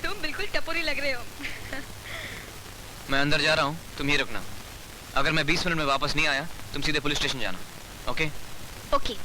तुम बिल्कुल टपोरी लग रहे हो। मैं अंदर जा रहा हूँ, तुम ही रुकना। अगर मैं 20 मिनट में वापस नहीं आया, तुम सीधे पुलिस स्टेशन जाना। ओके? ओके।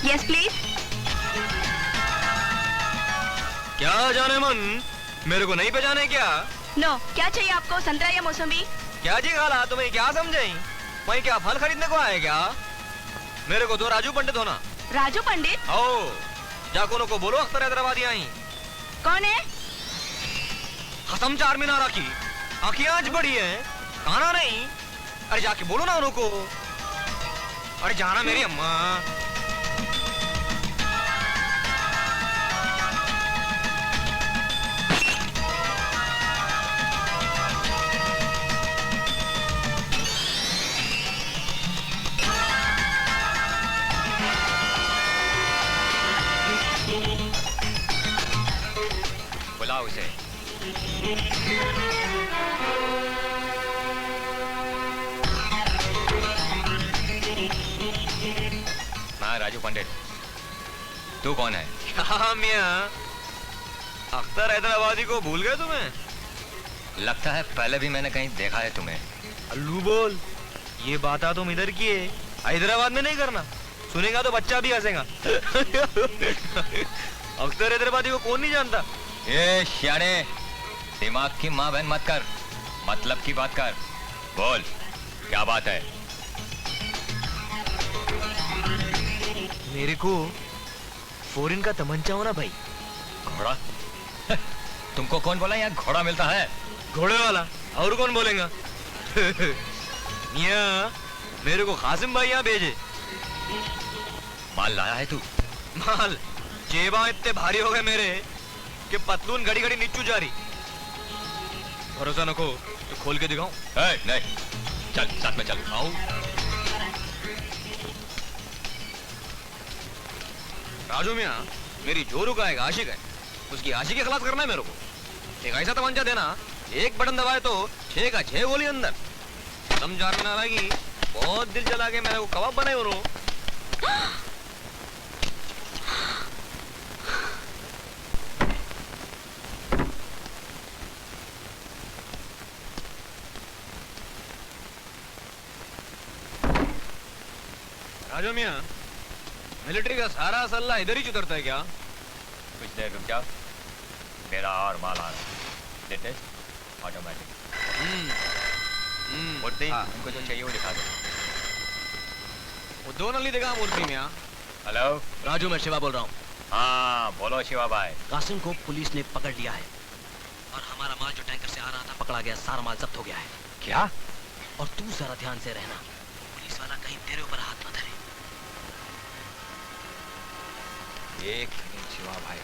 Yes please. क्या जाने मन, मेरे को नहीं पहचाने क्या? नो, क्या चाहिए आपको, संतरा या मौसमी? क्या जी खाला, तुम्हें क्या समझाई? वहीं क्या फल खरीदने को आए क्या? मेरे को तो राजू पंडित होना। राजू पंडित? ओ, जाकोनो को बोलो अख्तर हैदराबादी आई। कौन है? हसम चार मीनारा की आँखियां आज बड़ी है, खाना नहीं। अरे जाके बोलो ना उनको। अरे जाना मेरी अम्मा। बुलाओ उसे। मैं राजू पंडित। तू कौन है? क्या मियाँ, अख्तर हैदराबादी को भूल गए तुम्हें? लगता है पहले भी मैंने कहीं देखा है तुम्हें। अल्लू बोल, ये बात तुम इधर की है, हैदराबाद में नहीं करना। सुनेगा तो बच्चा भी हंसेगा। अख्तर हैदराबादी को कौन नहीं जानता? ये श्याणे, दिमाग की माँ बहन मत कर, मतलब की बात कर। बोल, क्या बात है? मेरे को फॉरेन का तमंचा हो ना भाई। घोड़ा? तुमको कौन बोला यहाँ घोड़ा मिलता है? घोड़े वाला और कौन बोलेगा? मियाँ, मेरे को कासिम भाई यहाँ भेजे। माल लाया है तू? माल जेबा इतने भारी हो गए मेरे कि पतलून घड़ी घड़ी नीचू जा रही। भरोसा नको तो खोल के दिखाऊं? नहीं, चल साथ में चल। आओ। राजू मियाँ मेरी जोरू का एक आशिक है, उसकी आशिकी खलास करना है मेरे को। एक ऐसा तमंचा देना, एक बटन दबाए तो 6 का 6 गोली अंदर। समझाने ना लगी, बहुत दिल जला के मेरे को कबाब बनाए उन्होंने। राजू मियाँ, मिलिट्री का सारा सल्ला इधर ही उतरता है क्या? कुछ देर रुक जाओ, मेरा और माल आ रहा है। Latest automatic. मूर्ति, उनको जो चाहिए वो दिखा दो। वो दो नली दिखा मूर्ति मियाँ। हेलो राजू, मैं शिवा बोल रहा हूँ। हाँ बोलो शिवा भाई। कासिम को पुलिस ने पकड़ लिया है और हमारा माल जो टैंकर से आ रहा था पकड़ा गया, सारा माल जब्त हो गया है। क्या? और तू जरा ध्यान से रहना, पुलिस वाला कहीं तेरे ऊपर हाथ न धरे। एक मिनट शिवा भाई।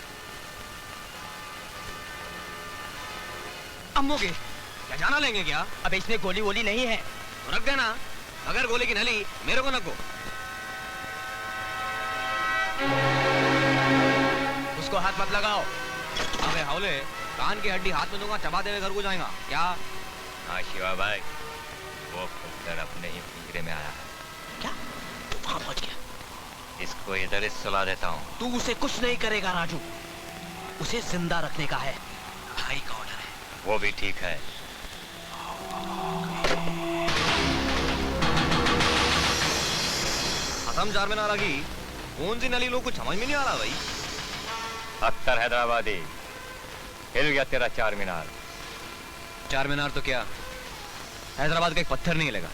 अम्मू के क्या जाना लेंगे क्या? अब इसमें गोली वोली नहीं है तो रख देना, अगर गोली की नली मेरे को नको। उसको हाथ मत लगाओ। अबे हावले, कान की हड्डी हाथ में दूंगा, चबा देवे घर को जाएगा क्या? हाँ शिवा भाई, वो खुद अपने ही पिंजरे में आया है। क्या? तू कहाँ पहुंच गया? इसको इधर ही सुला देता हूँ। तू उसे कुछ नहीं करेगा राजू, उसे जिंदा रखने का है, भाई का ऑर्डर है। वो भी ठीक है। असम चार में ना लगी, कौन सी नली लोग कुछ समझ में नहीं आ रहा भाई। अख्तर हैदराबादी, हिल गया तेरा चार मीनार। चार मीनार तो क्या, हैदराबाद का एक पत्थर नहीं हिलेगा।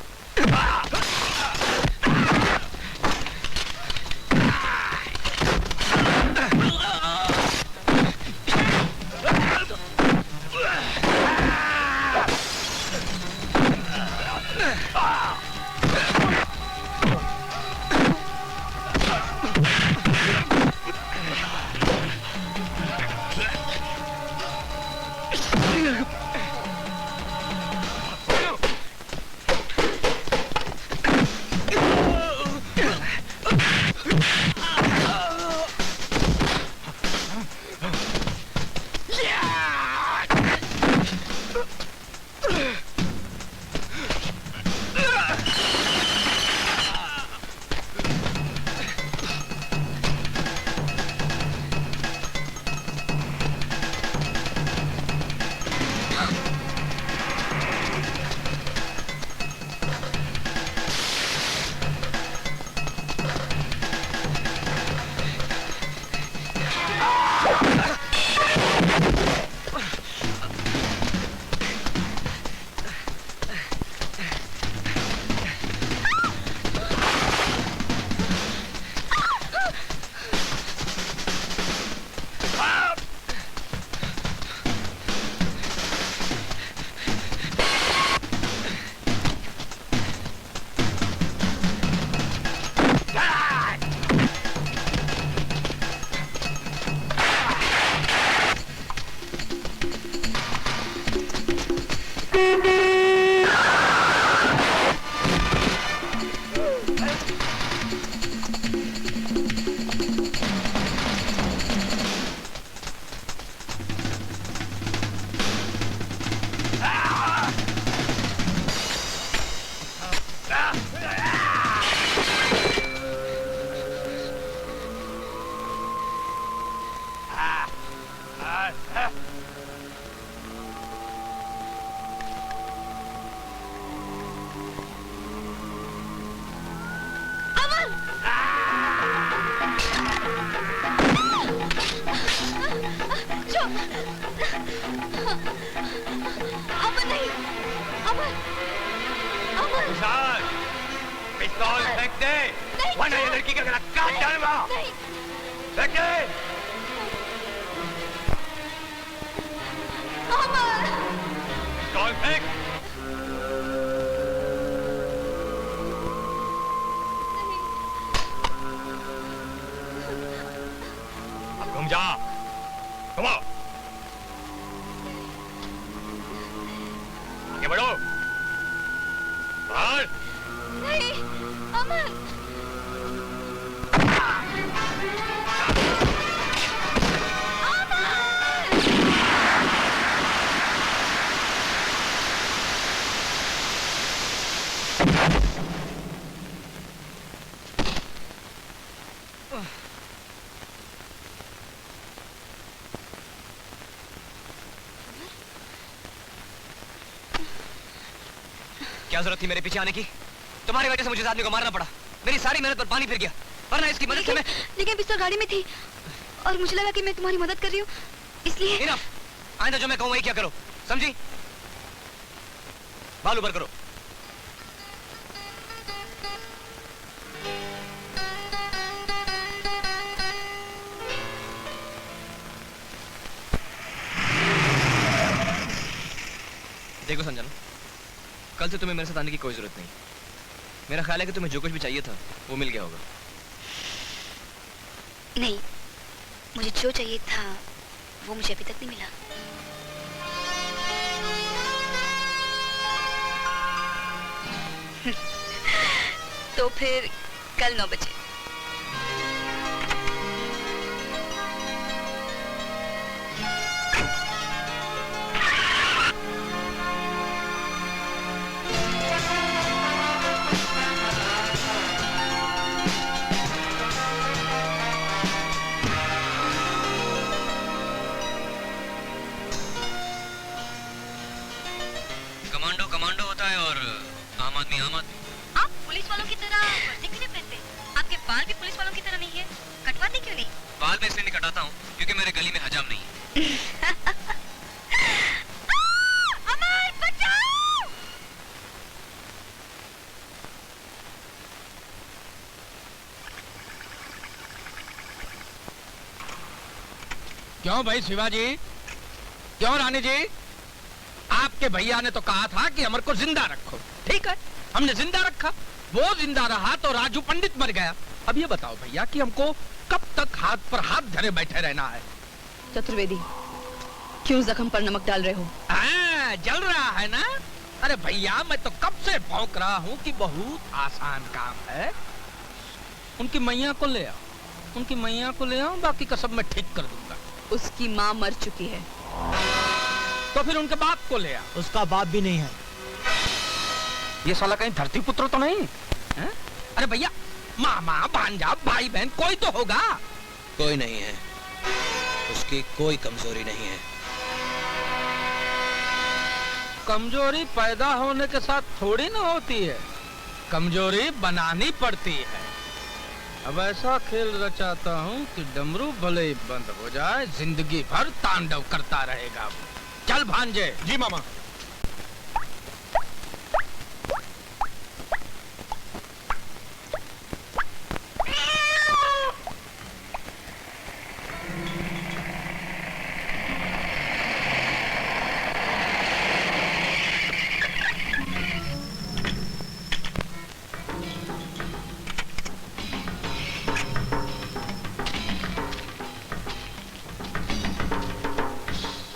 अमन नहीं, अमन, अमन। विशाल, पिस्तौल फेंक दे, वरना ये लड़की का गला काट डालूंगा। फेंक दे। अमन। पिस्तौल फेंक। अब घूम जा, घुमाओ। आगे बढ़ो। बाहर। नहीं, अमन। क्या जरूरत थी मेरे पीछे आने की? तुम्हारी वजह से मुझे इस आदमी को मारना पड़ा। मेरी सारी मेहनत पर पानी फिर गया, वरना इसकी मदद से मैं। लेकिन पिस्तौल गाड़ी में थी और मुझे लगा कि मैं तुम्हारी मदद कर रही हूँ, इसलिए। इनफ, आइंदा जो मैं कहूँ वही क्या करो, समझी? बाल ऊपर करो। देखो संजना, कल से तुम्हें मेरे साथ आने की कोई जरूरत नहीं। मेरा ख्याल है कि तुम्हें जो कुछ भी चाहिए था वो मिल गया होगा। नहीं, मुझे जो चाहिए था वो मुझे अभी तक नहीं मिला। तो फिर कल 9 बजे। कमांडो कमांडो होता है और आम आदमी आम आदमी। आप पुलिस वालों की तरह वर्दी क्यों नहीं पहनते? आपके बाल भी पुलिस वालों की तरह नहीं है, कटवाते क्यों नहीं? बाल मैं इसलिए नहीं कटाता हूँ क्योंकि मेरे गली में हजाम नहीं है। क्यों भाई शिवाजी, क्यों रानी जी? आपके भैया ने तो कहा था कि अमर को जिंदा रखो, ठीक है, हमने जिंदा रखा। वो जिंदा रहा तो राजू पंडित मर गया। अब ये बताओ भैया कि हमको कब तक हाथ पर हाथ धरे बैठे रहना है? चतुर्वेदी, क्यों जख्म पर नमक डाल रहे हो? जल रहा है ना? अरे भैया, मैं तो कब से भौंक रहा हूँ कि बहुत आसान काम है। उनकी मैया को ले आओ, उनकी मैया को ले आओ, बाकी का सब मैं ठीक कर दूंगा। उसकी माँ मर चुकी है। तो फिर उनके बाप को ले आओ। उसका बाप भी नहीं है। ये साला कहीं धरती पुत्र तो नहीं है? अरे भैया, मामा भांजा भाई बहन कोई तो होगा। कोई नहीं है, उसकी कोई कमजोरी नहीं है। कमजोरी पैदा होने के साथ थोड़ी ना होती है, कमजोरी बनानी पड़ती है। अब ऐसा खेल रचाता हूँ कि डमरू भले ही बंद हो जाए, जिंदगी भर तांडव करता रहेगा। चल भांजे। जी मामा।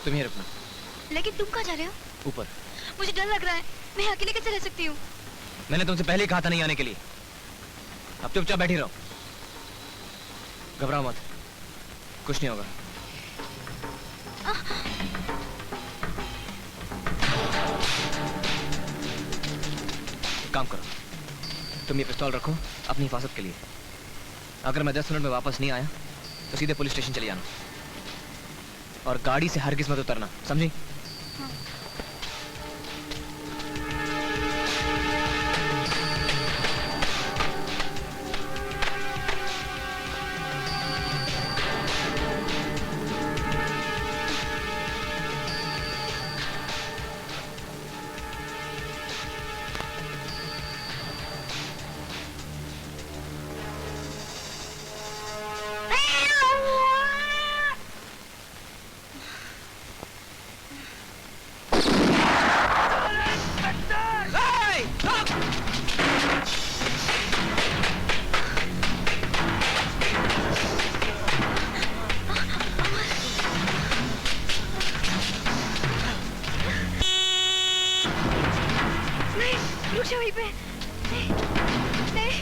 तुम ही रुकना। लेकिन तुम कहाँ जा रहे हो? ऊपर। मुझे डर लग रहा है, मैं अकेले कैसे रह सकती हूँ? मैंने तुमसे पहले ही कहा था नहीं आने के लिए। अब चुपचाप बैठी रहो, घबराओ मत, कुछ नहीं होगा। एक काम करो, तुम ये पिस्तौल रखो अपनी हिफाजत के लिए। अगर मैं 10 मिनट में वापस नहीं आया तो सीधे पुलिस स्टेशन चले जाना, और गाड़ी से हरगिज़ मत उतरना, समझी? रुक जा वहीं पे। नहीं, नहीं,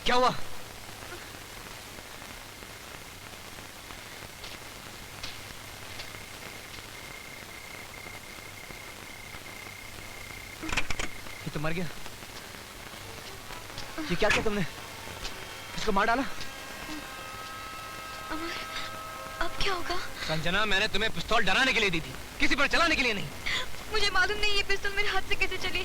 क्या हुआ? ये तो मर गया। ये क्या किया तुमने? इसको मार डाला? अमर, अब क्या होगा? संजना, मैंने तुम्हें पिस्तौल डराने के लिए दी थी, किसी पर चलाने के लिए नहीं। मुझे मालूम नहीं ये पिस्तौल मेरे हाथ से कैसे चली।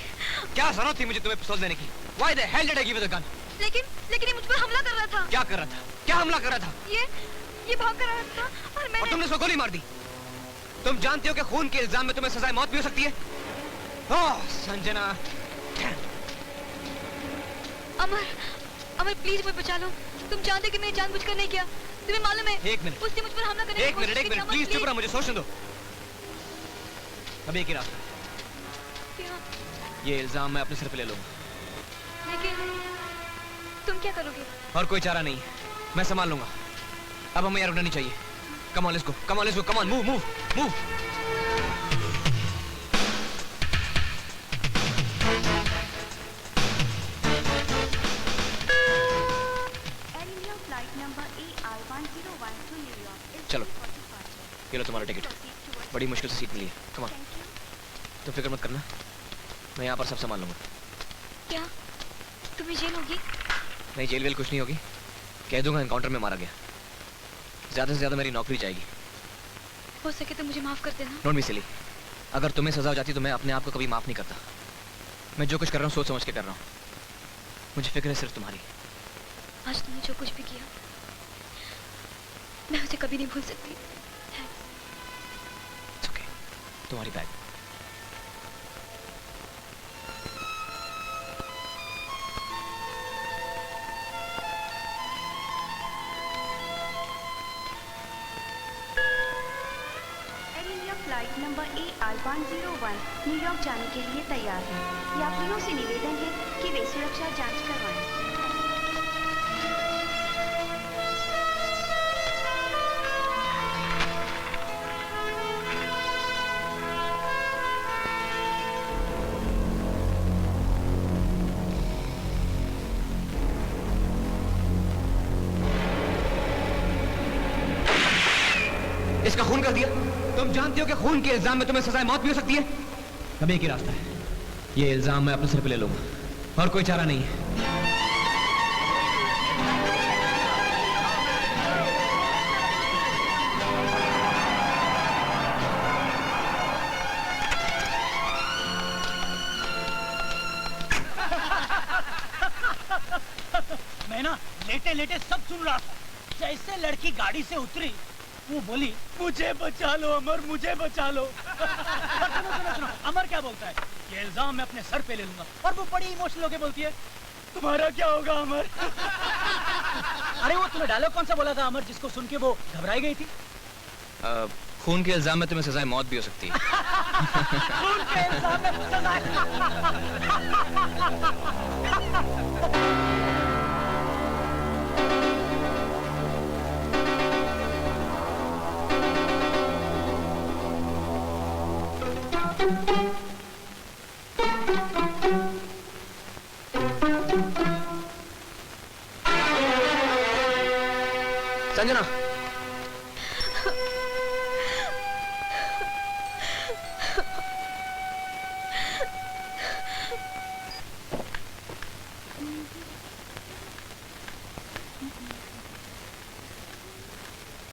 क्या जरूरत थी मुझे तुम्हें पिस्तौल देने की? Why the hell did I give you the gun? लेकिन ये मुझ पर हमला कर रहा था। क्या कर रहा था? क्या हमला कर रहा था? ये भाग कर रहा था और मैंने... और तुमने उसको गोली मार दी। तुम जानती हो कि खून के इल्जाम में तुम्हें सजाए मौत भी हो सकती है। ओह संजना। अमर प्लीज मुझे बचा लो। तुम जानते कि मैंने जानबूझकर नहीं किया। तुम्हें मालूम है एक मिनट, उसने मुझ पर हमला करने की एक कोशिश मिनट की। प्लीज चुप रहो, मुझे सोचने दो। अब एक ही रास्ता, क्या? ये इल्जाम मैं अपने सिर पे ले लूंगा। लेकिन तुम क्या करोगे? और कोई चारा नहीं, मैं संभाल लूंगा। अब हमें यहाँ रुकना नहीं चाहिए। Come on let's go, come on let's go, come on, move move move. चलो, ये लो तुम्हारा टिकट। बड़ी मुश्किल से सीट मिली है। कम ऑन, तो फिक्र मत करना, मैं यहाँ पर सब संभाल लूंगा। क्या तुम्हें जेल होगी? नहीं, जेल वेल कुछ नहीं होगी। कह दूंगा एनकाउंटर में मारा गया। ज्यादा से ज्यादा मेरी नौकरी जाएगी। हो सके तो मुझे माफ कर देना। Don't be silly. अगर तुम्हें सजा हो जाती तो मैं अपने आप को कभी माफ नहीं करता। मैं जो कुछ कर रहा हूँ सोच समझ के कर रहा हूँ। मुझे फिक्र है सिर्फ तुम्हारी। आज तुमने जो कुछ भी किया मैं उसे कभी नहीं भूल सकती। It's okay. तुम्हारी bag. Air India flight number AR101 New York जाने के लिए तैयार है। यात्रियों से निवेदन है कि वे सुरक्षा जांच करवाएं। इसका खून कर दिया। तुम जानती हो कि खून के इल्जाम में तुम्हें सजाए मौत भी हो सकती है। अब एक ही रास्ता है, ये इल्जाम मैं अपने सिर पे ले लूंगा और कोई चारा नहीं है। मैं ना लेटे लेटे सब सुन रहा था। जैसे लड़की गाड़ी से उतरी वो बोली मुझे बचा लो अमर, मुझे बचा लो। और सुनो, अमर क्या बोलता है, ये इल्जाम मैं अपने सर पे ले लूंगा। और वो बड़ी इमोशनल होके बोलती है तुम्हारा क्या होगा अमर। अरे वो तुम्हें डायलॉग कौन सा बोला था अमर, जिसको सुन के वो घबराई गई थी? खून के इल्जाम में तुम्हें सजाए मौत भी हो सकती है। खून के इल्जाम में सजाए। संजना,